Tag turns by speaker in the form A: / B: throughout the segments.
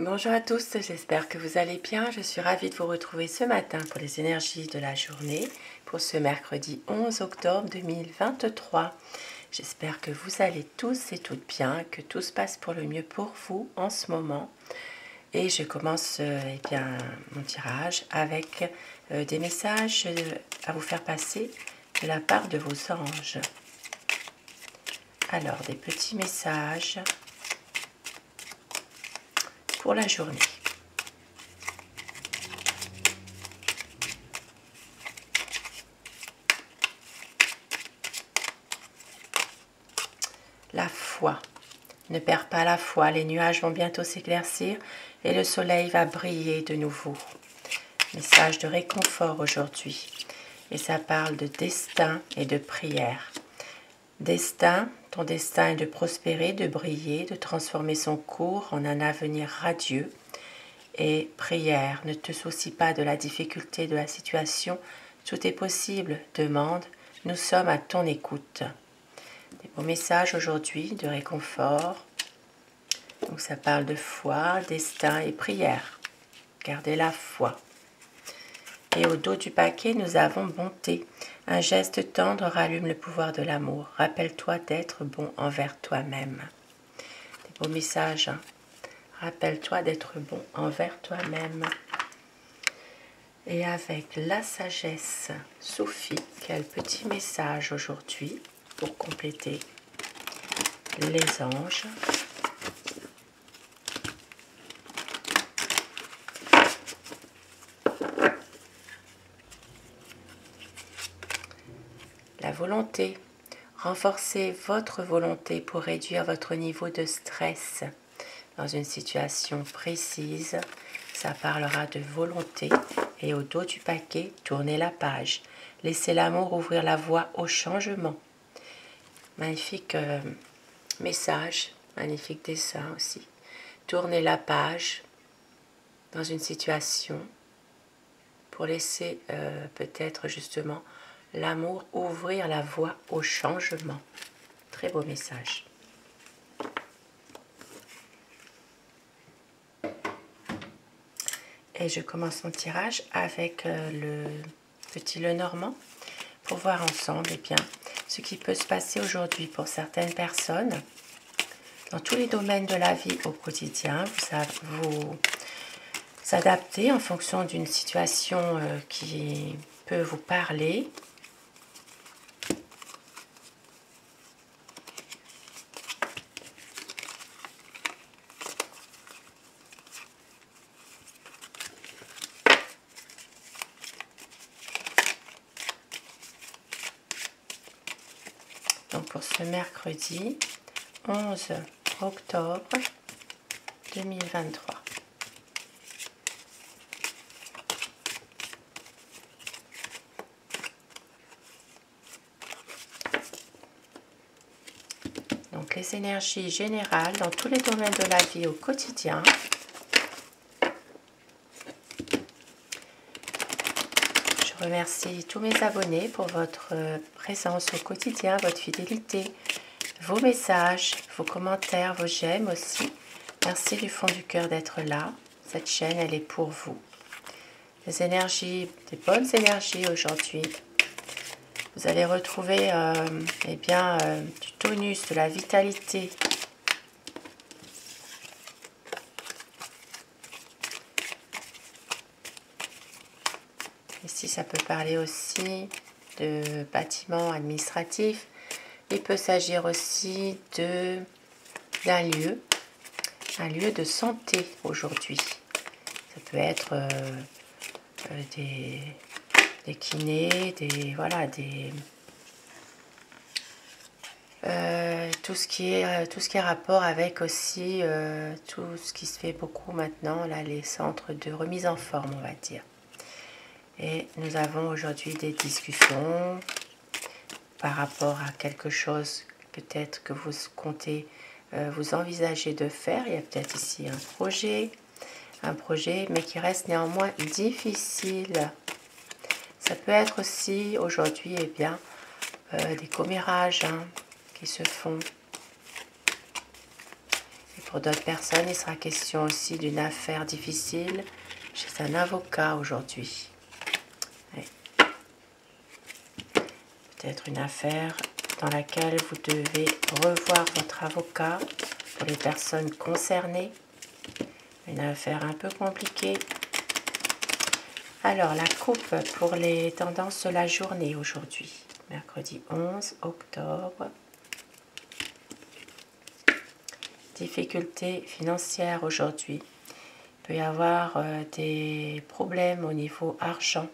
A: Bonjour à tous, j'espère que vous allez bien. Je suis ravie de vous retrouver ce matin pour les énergies de la journée, pour ce mercredi 11 octobre 2023. J'espère que vous allez tous et toutes bien, que tout se passe pour le mieux pour vous en ce moment. Et je commence mon tirage avec des messages à vous faire passer de la part de vos anges. Alors, des petits messages pour la journée. La foi. Ne perds pas la foi, les nuages vont bientôt s'éclaircir et le soleil va briller de nouveau. Message de réconfort aujourd'hui. Et ça parle de destin et de prière. Destin, ton destin est de prospérer, de briller, de transformer son cours en un avenir radieux. Et prière, ne te soucie pas de la difficulté de la situation, tout est possible, demande, nous sommes à ton écoute. Des beaux messages aujourd'hui de réconfort. Donc ça parle de foi, destin et prière. Gardez la foi. Et au dos du paquet, nous avons bonté. Un geste tendre rallume le pouvoir de l'amour. Rappelle-toi d'être bon envers toi-même. Des beaux messages. Hein. Rappelle-toi d'être bon envers toi-même. Et avec la sagesse, Sophie, quel petit message aujourd'hui pour compléter les anges. La volonté. Renforcez votre volonté pour réduire votre niveau de stress dans une situation précise. Ça parlera de volonté. Et au dos du paquet, tournez la page. Laissez l'amour ouvrir la voie au changement. Magnifique message, magnifique dessin aussi. Tournez la page dans une situation pour laisser peut-être justement l'amour ouvrir la voie au changement. Très beau message. Et je commence mon tirage avec le petit Lenormand pour voir ensemble ce qui peut se passer aujourd'hui pour certaines personnes. Dans tous les domaines de la vie au quotidien, vous adapter en fonction d'une situation qui peut vous parler. Donc pour ce mercredi 11 octobre 2023. Donc les énergies générales dans tous les domaines de la vie au quotidien. Je remercie tous mes abonnés pour votre présence au quotidien, votre fidélité, vos messages, vos commentaires, vos j'aime aussi. Merci du fond du cœur d'être là. Cette chaîne, elle est pour vous. Des énergies, des bonnes énergies aujourd'hui. Vous allez retrouver du tonus, de la vitalité. Ici, ça peut parler aussi de bâtiments administratifs. Il peut s'agir aussi d'un lieu de santé aujourd'hui. Ça peut être des kinés, tout ce qui est rapport avec aussi tout ce qui se fait beaucoup maintenant, là, les centres de remise en forme, on va dire. Et nous avons aujourd'hui des discussions par rapport à quelque chose peut-être que vous comptez, vous envisagez de faire. Il y a peut-être ici un projet, mais qui reste néanmoins difficile. Ça peut être aussi aujourd'hui des commérages qui se font. Et Pour d'autres personnes, il sera question aussi d'une affaire difficile chez un avocat aujourd'hui. Ouais. Peut-être une affaire dans laquelle vous devez revoir votre avocat pour les personnes concernées. Une affaire un peu compliquée. Alors, la coupe pour les tendances de la journée aujourd'hui. Mercredi 11 octobre. Difficultés financières aujourd'hui. Il peut y avoir des problèmes au niveau argent.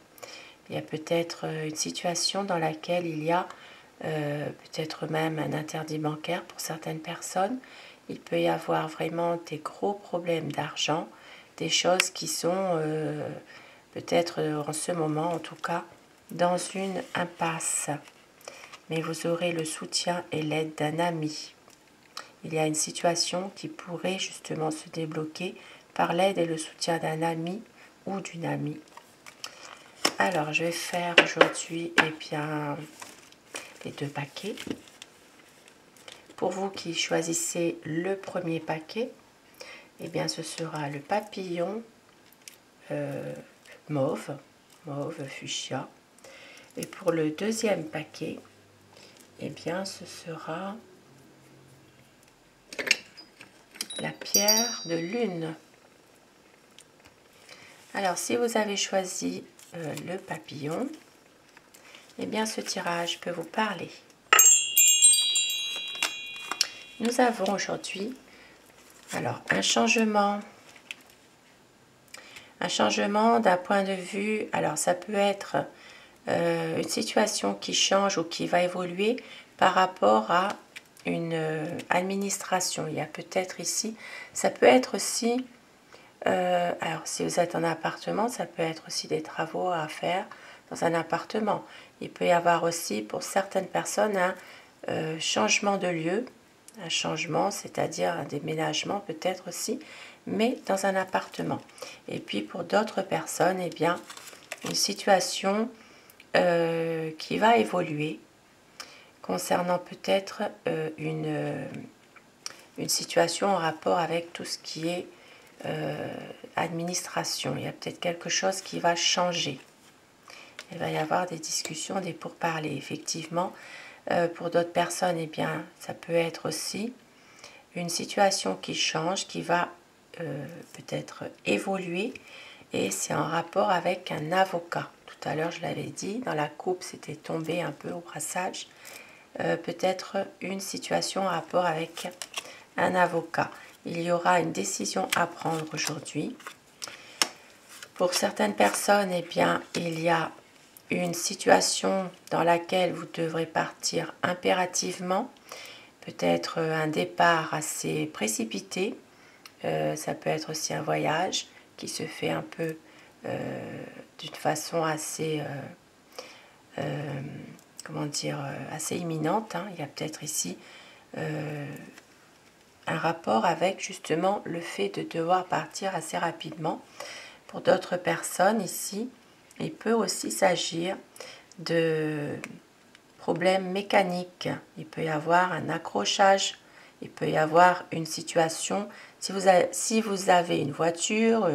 A: Il y a peut-être une situation dans laquelle il y a peut-être même un interdit bancaire pour certaines personnes. Il peut y avoir vraiment des gros problèmes d'argent, des choses qui sont peut-être en ce moment en tout cas dans une impasse. Mais vous aurez le soutien et l'aide d'un ami. Il y a une situation qui pourrait justement se débloquer par l'aide et le soutien d'un ami ou d'une amie. Alors, je vais faire aujourd'hui les 2 paquets. Pour vous qui choisissez le premier paquet, ce sera le papillon mauve fuchsia. Et pour le deuxième paquet, ce sera la pierre de lune. Alors, si vous avez choisi le papillon, ce tirage peut vous parler. Nous avons aujourd'hui un changement d'un point de vue. Alors, ça peut être une situation qui change ou qui va évoluer par rapport à une administration. Il y a peut-être ici, ça peut être aussi, alors si vous êtes en appartement, ça peut être aussi des travaux à faire dans un appartement. Il peut y avoir aussi pour certaines personnes un changement de lieu, un changement, c'est-à-dire un déménagement peut-être aussi, mais dans un appartement. Et puis pour d'autres personnes, une situation qui va évoluer concernant peut-être une situation en rapport avec tout ce qui est administration. Il y a peut-être quelque chose qui va changer. Il va y avoir des discussions, des pourparlers. Effectivement, pour d'autres personnes, ça peut être aussi une situation qui change, qui va peut-être évoluer. Et c'est en rapport avec un avocat. Tout à l'heure, je l'avais dit, dans la coupe, c'était tombé un peu au brassage. Peut-être une situation en rapport avec un avocat. Il y aura une décision à prendre aujourd'hui. Pour certaines personnes, il y a une situation dans laquelle vous devrez partir impérativement. Peut-être un départ assez précipité. Ça peut être aussi un voyage qui se fait un peu d'une façon assez assez imminente. Il y a peut-être ici un rapport avec justement le fait de devoir partir assez rapidement. Pour d'autres personnes ici, il peut aussi s'agir de problèmes mécaniques. Il peut y avoir un accrochage, il peut y avoir une situation. Si vous avez une voiture,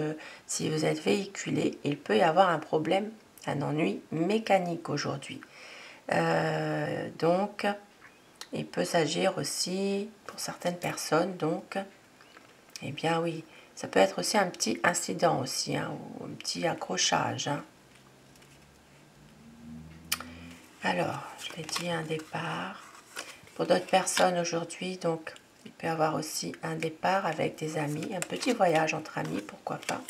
A: si vous êtes véhiculé, il peut y avoir un problème, un ennui mécanique aujourd'hui. Donc, il peut s'agir aussi, pour certaines personnes, donc, oui, ça peut être aussi un petit incident aussi, ou un petit accrochage. Alors, je l'ai dit, un départ. Pour d'autres personnes aujourd'hui, donc, il peut y avoir aussi un départ avec des amis, un petit voyage entre amis, pourquoi pas.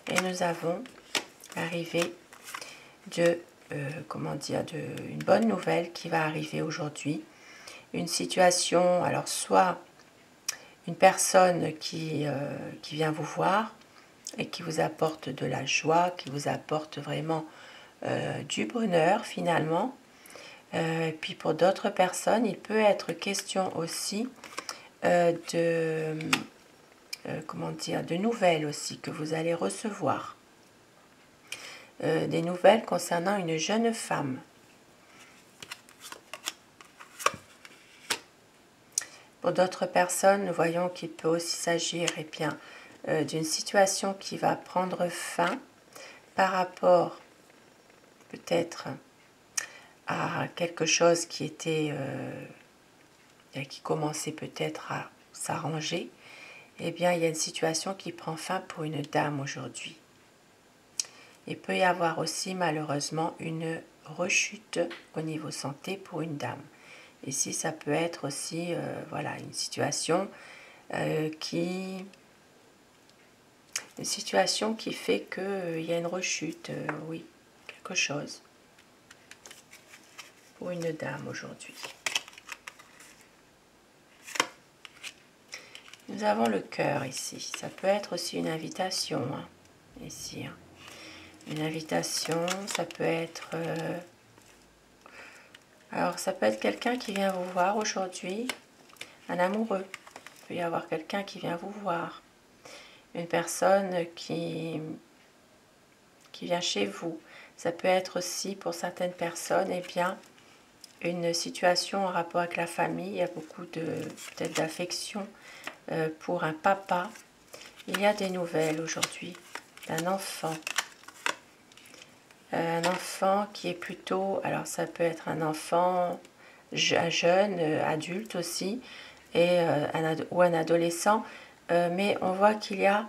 A: Et nous avons l'arrivée de une bonne nouvelle qui va arriver aujourd'hui. Une situation, alors soit une personne qui vient vous voir et qui vous apporte de la joie, qui vous apporte vraiment du bonheur finalement. Et puis pour d'autres personnes, il peut être question aussi de nouvelles aussi que vous allez recevoir. Des nouvelles concernant une jeune femme. Pour d'autres personnes, nous voyons qu'il peut aussi s'agir d'une situation qui va prendre fin par rapport peut-être à quelque chose qui commençait peut-être à s'arranger. Eh bien, il y a une situation qui prend fin pour une dame aujourd'hui. Il peut y avoir aussi malheureusement une rechute au niveau santé pour une dame. Ici, ça peut être aussi voilà, une situation qui fait qu'il y a une rechute, oui, quelque chose pour une dame aujourd'hui. Nous avons le cœur ici. Ça peut être aussi une invitation, hein, ici. Hein. Une invitation, ça peut être... alors, ça peut être quelqu'un qui vient vous voir aujourd'hui, un amoureux. Il peut y avoir quelqu'un qui vient vous voir. Une personne qui vient chez vous. Ça peut être aussi, pour certaines personnes, eh bien, une situation en rapport avec la famille. Il y a beaucoup peut-être d'affection pour un papa. Il y a des nouvelles aujourd'hui d'un enfant. Un enfant qui est plutôt, alors ça peut être un enfant, un jeune, adulte aussi, ou un adolescent, mais on voit qu'il y a,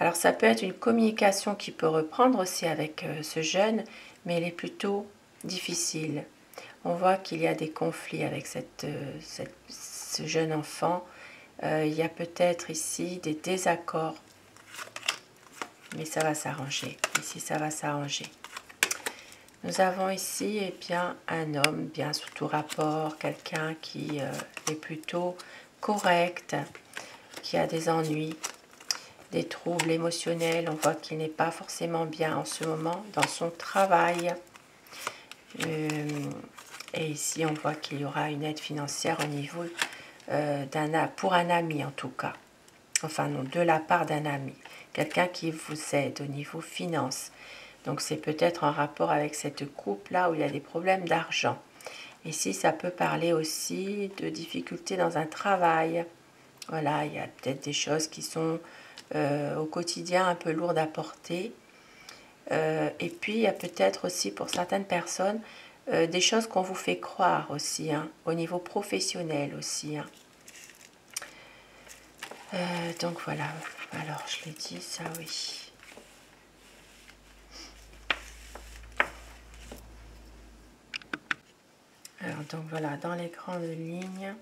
A: alors ça peut être une communication qui peut reprendre aussi avec ce jeune, mais elle est plutôt difficile. On voit qu'il y a des conflits avec ce jeune enfant. Il y a peut-être ici des désaccords, mais ça va s'arranger. Ici, ça va s'arranger. Nous avons ici eh bien, un homme, bien sous tout rapport, quelqu'un qui est plutôt correct, qui a des ennuis, des troubles émotionnels. On voit qu'il n'est pas forcément bien en ce moment dans son travail. Et ici, on voit qu'il y aura une aide financière au niveau pour un ami en tout cas. Enfin non, de la part d'un ami. Quelqu'un qui vous aide au niveau finance. Donc c'est peut-être en rapport avec cette couple-là où il y a des problèmes d'argent. Ici, ça peut parler aussi de difficultés dans un travail. Voilà, il y a peut-être des choses qui sont au quotidien un peu lourdes à porter. Et puis, il y a peut-être aussi pour certaines personnes des choses qu'on vous fait croire aussi, hein, au niveau professionnel aussi. Hein. Donc voilà, alors je l'ai dit, ça oui. Alors donc voilà, dans les grandes lignes.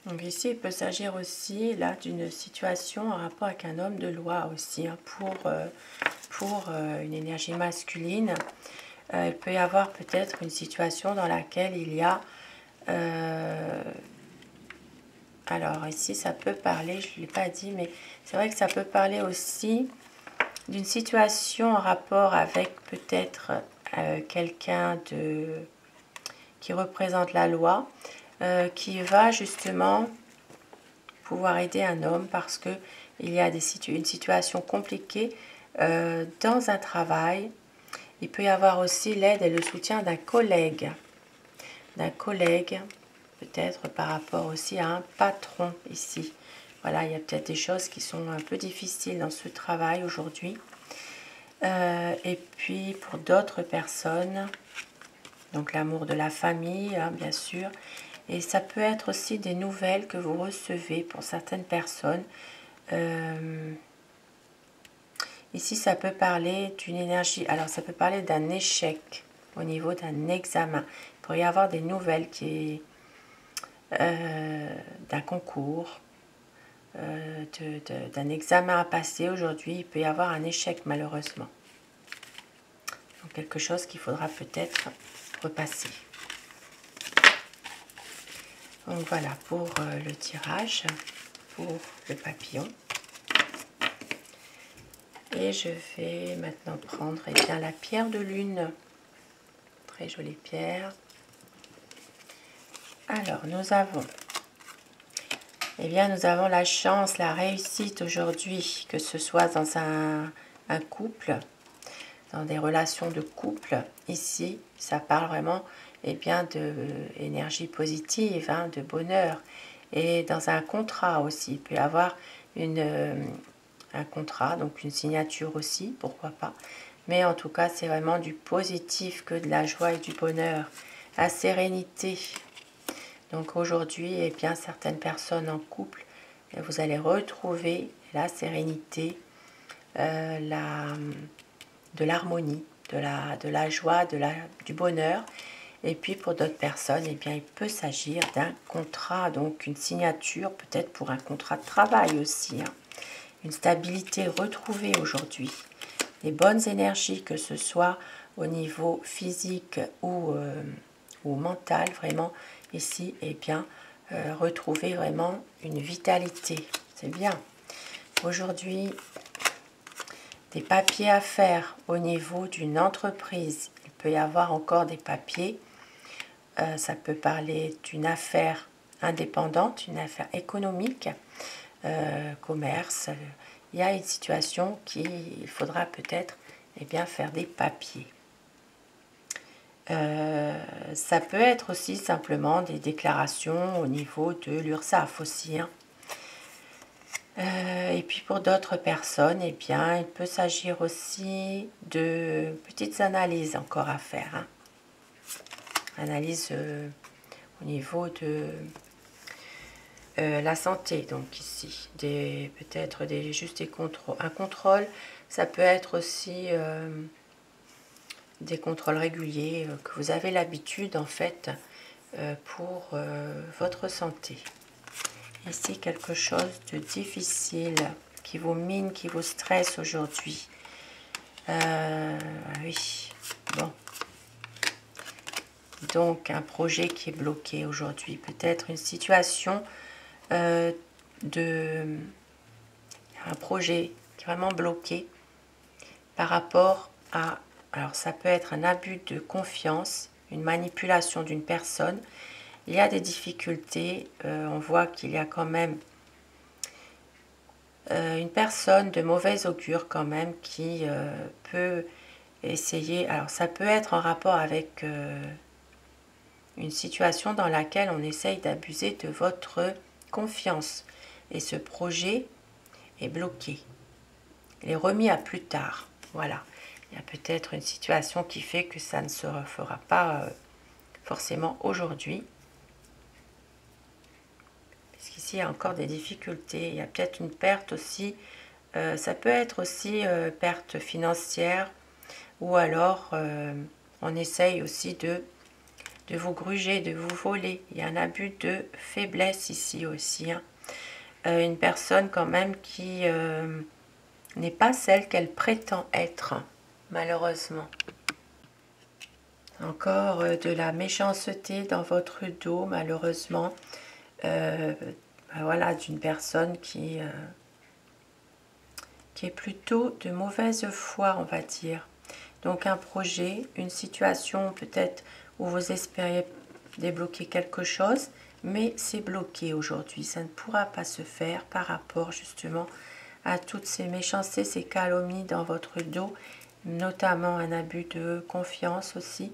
A: Donc ici, il peut s'agir aussi là d'une situation en rapport avec un homme de loi aussi, hein, pour une énergie masculine. Il peut y avoir peut-être une situation dans laquelle il y a... alors ici, ça peut parler, je ne l'ai pas dit, mais c'est vrai que ça peut parler aussi d'une situation en rapport avec peut-être quelqu'un qui représente la loi, qui va justement pouvoir aider un homme parce que il y a une situation compliquée dans un travail. Il peut y avoir aussi l'aide et le soutien d'un collègue, peut-être par rapport aussi à un patron ici. Voilà, il y a peut-être des choses qui sont un peu difficiles dans ce travail aujourd'hui. Et puis pour d'autres personnes, donc l'amour de la famille, hein, bien sûr. Et ça peut être aussi des nouvelles que vous recevez pour certaines personnes. Ici, ça peut parler d'une énergie. Alors, ça peut parler d'un échec au niveau d'un examen. Il pourrait y avoir des nouvelles d'un concours, d'un examen à passer aujourd'hui. Il peut y avoir un échec, malheureusement. Donc, quelque chose qu'il faudra peut-être repasser. Donc voilà pour le tirage, pour le papillon. Et je vais maintenant prendre eh bien, la pierre de lune. Très jolie pierre. Alors nous avons la chance, la réussite aujourd'hui, que ce soit dans un couple, dans des relations de couple. Ici, ça parle vraiment eh bien, de énergie positive, hein, de bonheur. Et dans un contrat aussi, il peut y avoir un contrat, donc une signature aussi, pourquoi pas. Mais en tout cas, c'est vraiment du positif que de la joie et du bonheur. La sérénité. Donc aujourd'hui, eh bien, certaines personnes en couple, vous allez retrouver la sérénité, de l'harmonie, de la joie, du bonheur. Et puis pour d'autres personnes, eh bien, il peut s'agir d'un contrat, donc une signature, peut-être pour un contrat de travail aussi. Hein. Une stabilité retrouvée aujourd'hui. Les bonnes énergies, que ce soit au niveau physique ou mental, vraiment, ici, eh bien, retrouver vraiment une vitalité. C'est bien. Aujourd'hui, des papiers à faire au niveau d'une entreprise. Il peut y avoir encore des papiers. Ça peut parler d'une affaire indépendante, une affaire économique, commerce. Il y a une situation qu'il faudra peut-être faire des papiers. Ça peut être aussi simplement des déclarations au niveau de l'URSSAF aussi. Hein. Et puis pour d'autres personnes, eh bien, il peut s'agir aussi de petites analyses encore à faire. Hein. Analyse au niveau de la santé, donc ici. Peut-être juste des contrôles. Un contrôle, ça peut être aussi des contrôles réguliers que vous avez l'habitude en fait pour votre santé. Ici, quelque chose de difficile qui vous mine, qui vous stresse aujourd'hui. Oui, bon. Donc, un projet qui est bloqué aujourd'hui. Peut-être une situation un projet qui est vraiment bloqué par rapport à... Alors, ça peut être un abus de confiance, une manipulation d'une personne. Il y a des difficultés. On voit qu'il y a quand même une personne de mauvaise augure quand même qui peut essayer... Alors, ça peut être en rapport avec une situation dans laquelle on essaye d'abuser de votre confiance. Et ce projet est bloqué. Il est remis à plus tard. Voilà. Il y a peut-être une situation qui fait que ça ne se refera pas forcément aujourd'hui. Puisqu'ici, il y a encore des difficultés. Il y a peut-être une perte aussi. Ça peut être aussi perte financière. Ou alors, on essaye aussi de vous gruger, de vous voler. Il y a un abus de faiblesse ici aussi. Hein. Une personne quand même qui n'est pas celle qu'elle prétend être, malheureusement. Encore de la méchanceté dans votre dos, malheureusement. Voilà, d'une personne qui est plutôt de mauvaise foi, on va dire. Donc un projet, une situation peut-être où vous espériez débloquer quelque chose, mais c'est bloqué aujourd'hui. Ça ne pourra pas se faire par rapport justement à toutes ces méchancetés, ces calomnies dans votre dos, notamment un abus de confiance aussi.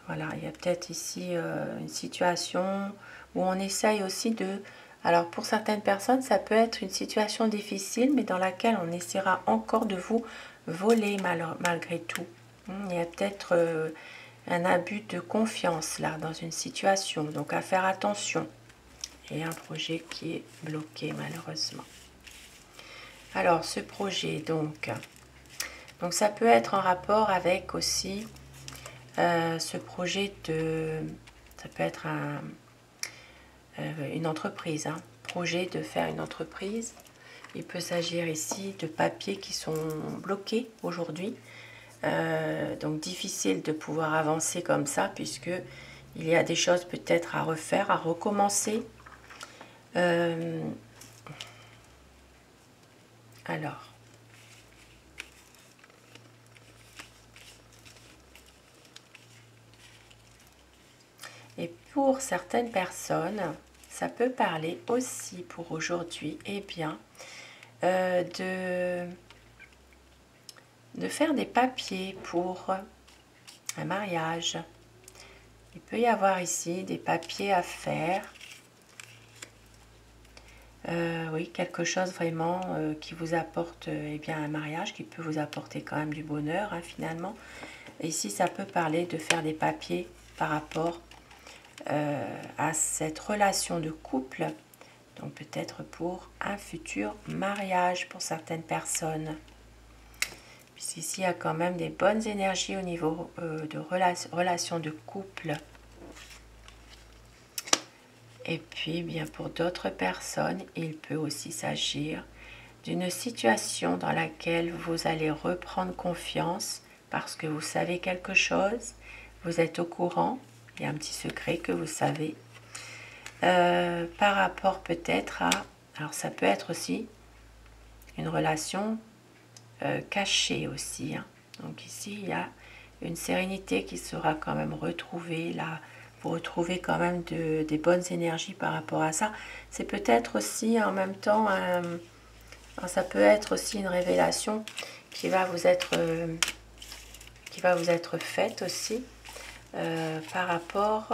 A: Voilà, il y a peut-être ici une situation où on essaye aussi de... Alors pour certaines personnes, ça peut être une situation difficile, mais dans laquelle on essaiera encore de vous voler malgré tout. Il y a peut-être un abus de confiance là dans une situation, donc à faire attention. Et un projet qui est bloqué malheureusement. Alors ce projet donc ça peut être en rapport avec aussi ce projet de... Ça peut être une entreprise, hein, projet de faire une entreprise. Il peut s'agir ici de papiers qui sont bloqués aujourd'hui. Donc difficile de pouvoir avancer comme ça puisque il y a des choses peut-être à refaire, à recommencer. Alors, et pour certaines personnes, ça peut parler aussi pour aujourd'hui, eh bien, de faire des papiers pour un mariage, Il peut y avoir ici des papiers à faire. Oui, quelque chose vraiment qui vous apporte eh bien, un mariage, qui peut vous apporter quand même du bonheur hein, finalement. Et ici, ça peut parler de faire des papiers par rapport à cette relation de couple. Donc peut-être pour un futur mariage pour certaines personnes. Puisqu'ici, il y a quand même des bonnes énergies au niveau de relation de couple. Et puis, bien pour d'autres personnes, il peut aussi s'agir d'une situation dans laquelle vous allez reprendre confiance parce que vous savez quelque chose, vous êtes au courant, il y a un petit secret que vous savez, par rapport peut-être à, alors ça peut être aussi une relation cachée aussi, hein. Donc ici, il y a une sérénité qui sera quand même retrouvée là. Vous retrouvez quand même des bonnes énergies par rapport à ça. C'est peut-être aussi en même temps, ça peut être aussi une révélation qui va vous être faite aussi par rapport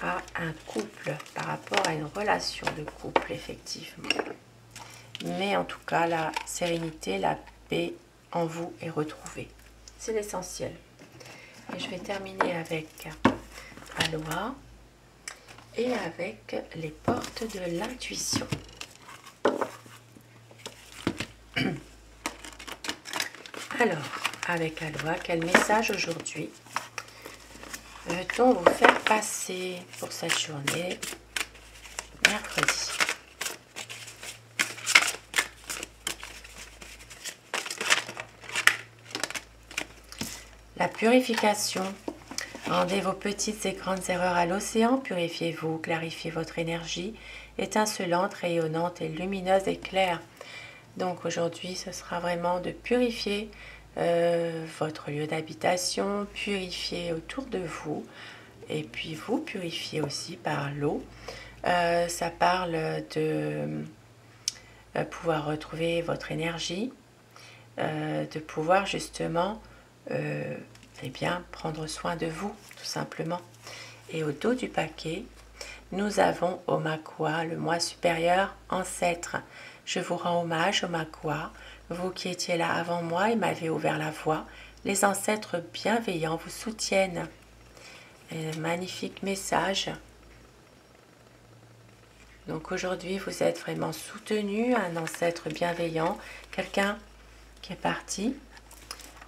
A: à un couple, par rapport à une relation de couple, effectivement. Mais en tout cas, la sérénité, la paix en vous est retrouvée. C'est l'essentiel. Et je vais terminer avec Aloha et avec les portes de l'intuition. Alors, avec Aloha, quel message aujourd'hui veut-on vous faire passer pour cette journée, mercredi? La purification. Rendez vos petites et grandes erreurs à l'océan, purifiez-vous, clarifiez votre énergie, étincelante, rayonnante et lumineuse et claire. Donc aujourd'hui, ce sera vraiment de purifier votre lieu d'habitation, purifier autour de vous, et puis vous purifier aussi par l'eau. Ça parle de pouvoir retrouver votre énergie, de pouvoir justement eh bien, prendre soin de vous, tout simplement. Et au dos du paquet, nous avons Omakwa, le moi supérieur ancêtre. Je vous rends hommage, Omakwa, vous qui étiez là avant moi et m'avez ouvert la voie. Les ancêtres bienveillants vous soutiennent. Un magnifique message. Donc aujourd'hui, vous êtes vraiment soutenu, un ancêtre bienveillant, quelqu'un qui est parti,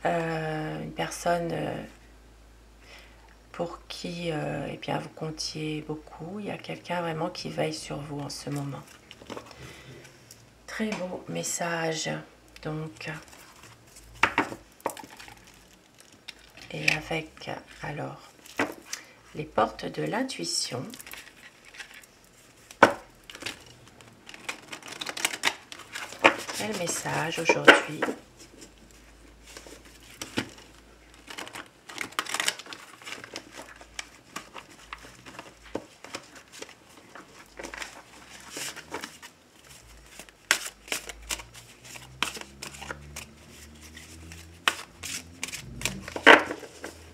A: une personne pour qui eh bien, vous comptiez beaucoup. Il y a quelqu'un vraiment qui veille sur vous en ce moment. Très beau message. Donc, et avec alors les portes de l'intuition. Quel message aujourd'hui?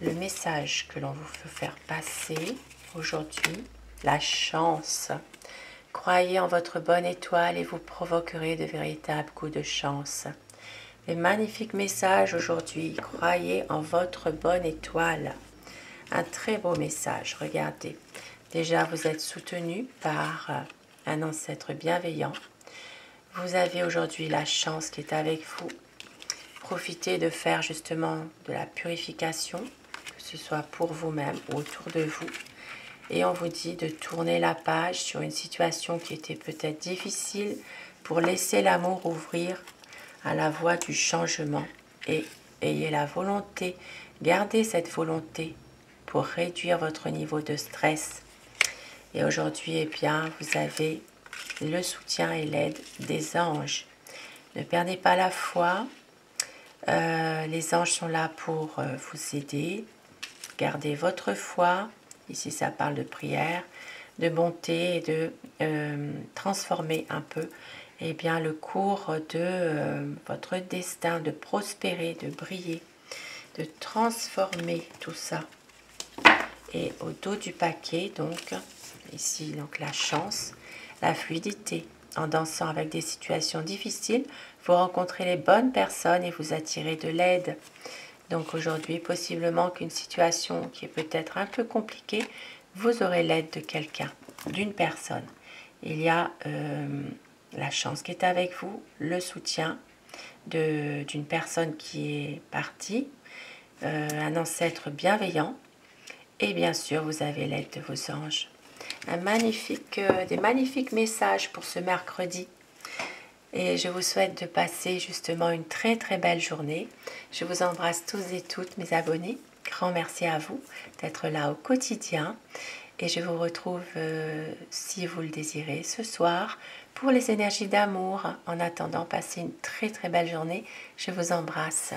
A: Le message que l'on vous veut faire passer aujourd'hui, la chance. Croyez en votre bonne étoile et vous provoquerez de véritables coups de chance. Le magnifique message aujourd'hui, croyez en votre bonne étoile. Un très beau message, regardez. Déjà, vous êtes soutenu par un ancêtre bienveillant. Vous avez aujourd'hui la chance qui est avec vous. Profitez de faire justement de la purification, que ce soit pour vous-même ou autour de vous. Et on vous dit de tourner la page sur une situation qui était peut-être difficile pour laisser l'amour ouvrir à la voie du changement. Et ayez la volonté, gardez cette volonté pour réduire votre niveau de stress. Et aujourd'hui, eh bien, vous avez le soutien et l'aide des anges. Ne perdez pas la foi. Les anges sont là pour vous aider. Gardez votre foi. Ici, ça parle de prière, de bonté et de transformer un peu eh bien, le cours de votre destin, de prospérer, de briller, de transformer tout ça. Et au dos du paquet, donc, ici, donc la chance, la fluidité. En dansant avec des situations difficiles, vous rencontrez les bonnes personnes et vous attirez de l'aide. Donc aujourd'hui, possiblement qu'une situation qui est peut-être un peu compliquée, vous aurez l'aide de quelqu'un, d'une personne. Il y a la chance qui est avec vous, le soutien d'une personne qui est partie, un ancêtre bienveillant, et bien sûr, vous avez l'aide de vos anges. Des magnifiques messages pour ce mercredi. Et je vous souhaite de passer justement une très très belle journée. Je vous embrasse tous et toutes mes abonnés. Grand merci à vous d'être là au quotidien. Et je vous retrouve, si vous le désirez, ce soir pour les énergies d'amour. En attendant, passez une très très belle journée. Je vous embrasse.